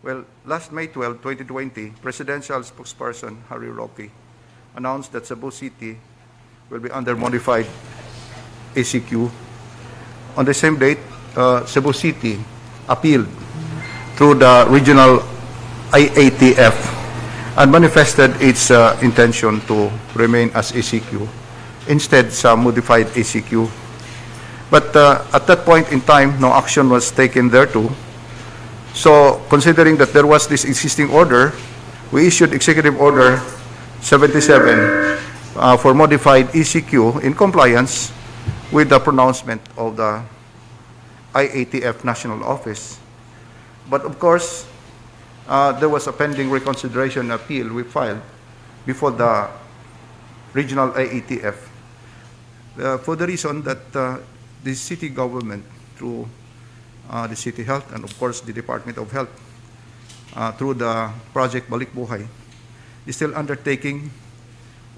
Well, last May 12, 2020, Presidential Spokesperson Harry Roque announced that Cebu City will be under modified ECQ. On the same date, Cebu City appealed through the regional IATF and manifested its intention to remain as ECQ, instead sa modified ECQ. But at that point in time, no action was taken thereto. So, considering that there was this existing order, we issued Executive Order 77 for modified ECQ in compliance with the pronouncement of the IATF National Office. But of course, there was a pending reconsideration appeal we filed before the regional IATF for the reason that the city government, through the City Health and of course the Department of Health, through the Project Balik Buhay, is still undertaking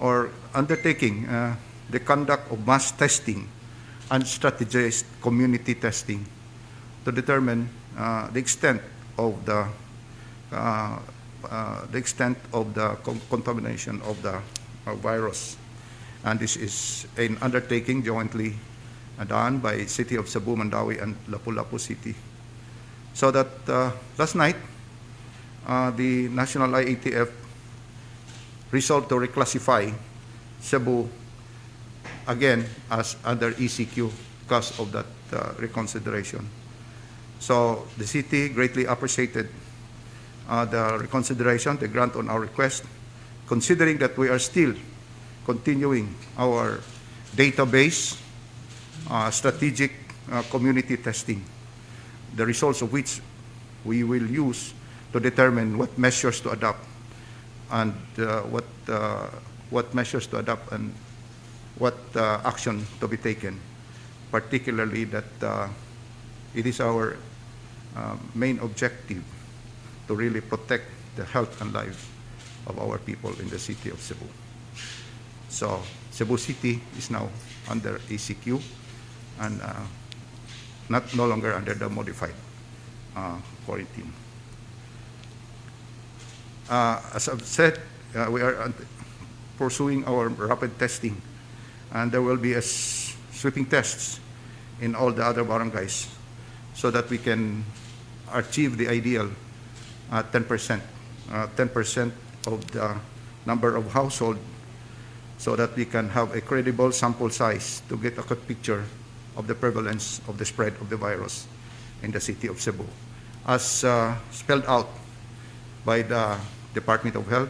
the conduct of mass testing and strategized community testing to determine the extent of the contamination of the virus. And this is an undertaking jointly done by City of Cebu, Mandawi, and Lapu-Lapu City. So that last night, the National IATF resolved to reclassify Cebu again as under ECQ because of that reconsideration. So the city greatly appreciated the reconsideration, the grant on our request, considering that we are still continuing our database strategic community testing, the results of which we will use to determine what measures to adopt and what measures to adopt and what action to be taken, particularly that it is our main objective to really protect the health and lives of our people in the city of Cebu. So Cebu City is now under ECQ and no longer under the modified quarantine. As I've said, we are pursuing our rapid testing, and there will be a sweeping tests in all the other barangays so that we can achieve the ideal 10% of the number of household, so that we can have a credible sample size to get a good picture of the prevalence of the spread of the virus in the city of Cebu, as spelled out by the Department of Health,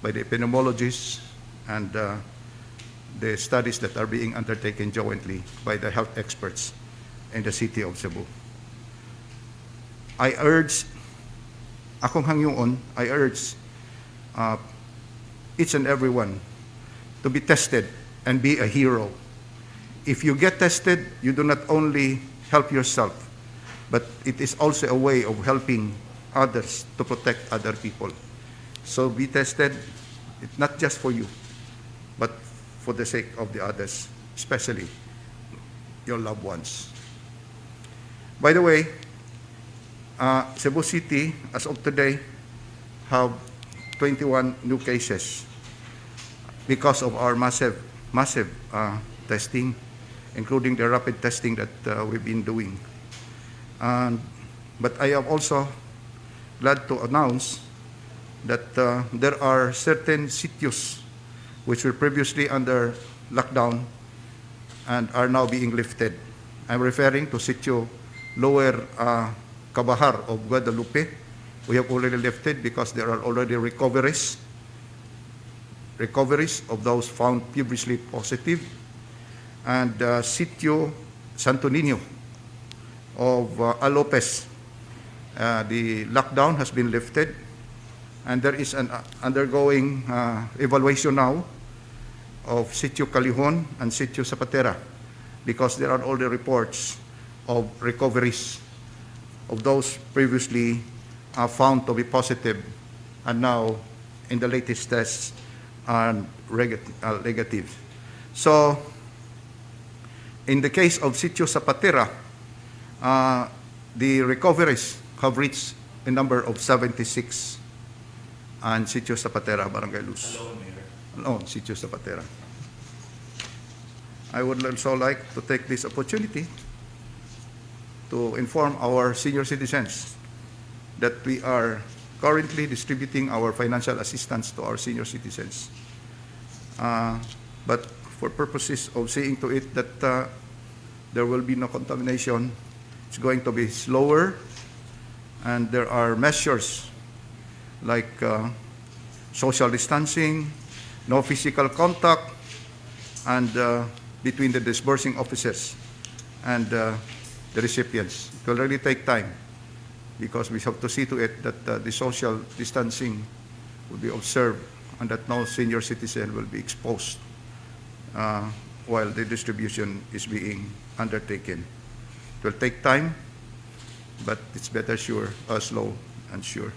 by the epidemiologists, and the studies that are being undertaken jointly by the health experts in the city of Cebu. I urge each and everyone to be tested and be a hero. If you get tested, you do not only help yourself, but it is also a way of helping others to protect other people. So be tested, it's not just for you, but for the sake of the others, especially your loved ones. By the way, Cebu City, as of today, have 21 new cases because of our massive testing, including the rapid testing that we've been doing. But I am also glad to announce that there are certain sitios which were previously under lockdown and are now being lifted. I'm referring to sitio Lower Cabahar of Guadalupe. We have already lifted because there are already recoveries of those found previously positive. And sitio Santo Niño of Alopez, the lockdown has been lifted, and there is an undergoing evaluation now of sitio Calihon and sitio Zapatera, because there are already reports of recoveries of those previously found to be positive and now in the latest tests are negative. So in the case of sitio Zapatera, the recoveries have reached in number of 76 and Sitio Zapatera, Barangay Luz. Alone, Mayor. Alone, Sitio Zapatera. I would also like to take this opportunity to inform our senior citizens that we are currently distributing our financial assistance to our senior citizens. But for purposes of seeing to it that there will be no contamination, it's going to be slower, and there are measures like social distancing, no physical contact, and between the disbursing officers and the recipients. It will really take time because we have to see to it that the social distancing will be observed and that no senior citizen will be exposed while the distribution is being undertaken. It will take time, but it's better slow and sure.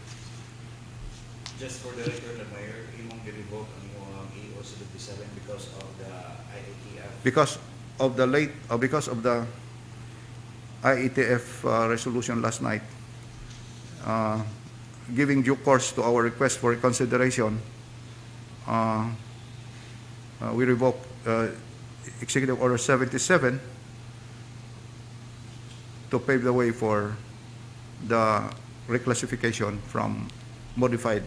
Just for the record, Mayor, imong gi-revoke ang imong EO 77 because of the IATF. Because of the IATF resolution last night, giving due course to our request for reconsideration, we revoke Executive Order 77 to pave the way for the reclassification from modified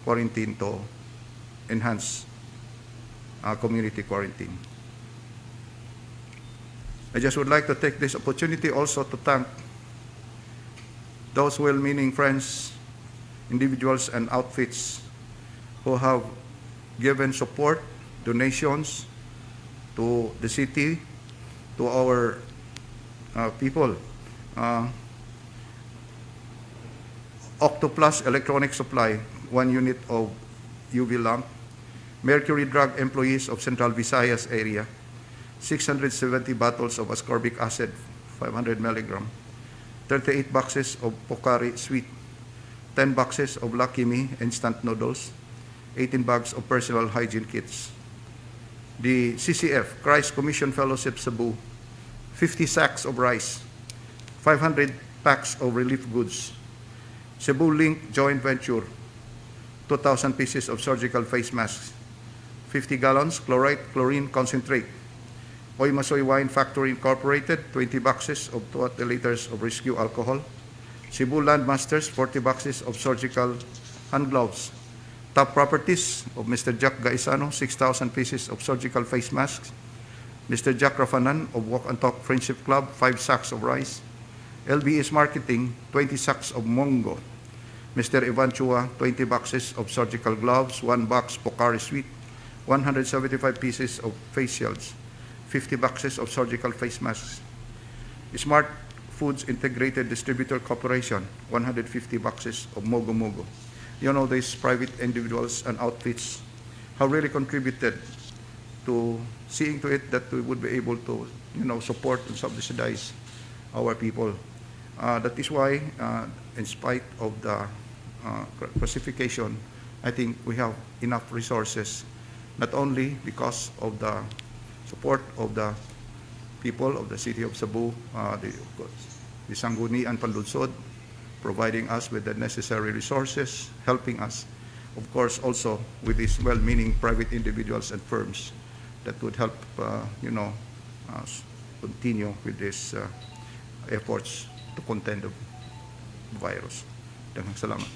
quarantine to enhanced community quarantine. I just would like to take this opportunity also to thank those well-meaning friends, individuals, and outfits who have given support, donations to the city, to our people. Octoplus Electronic Supply, 1 unit of UV lamp. Mercury Drug employees of Central Visayas area, 670 bottles of ascorbic acid, 500 milligram. 38 boxes of Pocari Sweet, 10 boxes of Lucky Me instant noodles, 18 bags of personal hygiene kits. The CCF, Christ Commission Fellowship Cebu, 50 sacks of rice, 500 packs of relief goods. Cebu Link Joint Venture, 2,000 pieces of surgical face masks, 50 gallons chlorine concentrate. Oy Masoy Wine Factory Incorporated, 20 boxes of 20 liters of rescue alcohol. Cebu Landmasters, 40 boxes of surgical hand gloves. Top Properties of Mr. Jack Gaisano, 6,000 pieces of surgical face masks. Mr. Jack Rafanan of Walk and Talk Friendship Club, 5 sacks of rice. LBS Marketing, 20 sacks of Mongo. Mr. Ivan Chua, 20 boxes of surgical gloves, 1 box Pocari Sweet, 175 pieces of face shields, 50 boxes of surgical face masks. Smart Foods Integrated Distributor Corporation, 150 boxes of Mogo Mogo. You know, these private individuals and outfits have really contributed to seeing to it that we would be able to, support and subsidize our people. That is why, in spite of the classification, I think we have enough resources, not only because of the support of the people of the city of Cebu, the Sangguni and Panlunsod, providing us with the necessary resources, helping us, of course, also with these well-meaning private individuals and firms that would help, continue with these efforts to contend the virus. Daghang salamat.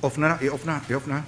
I-off na.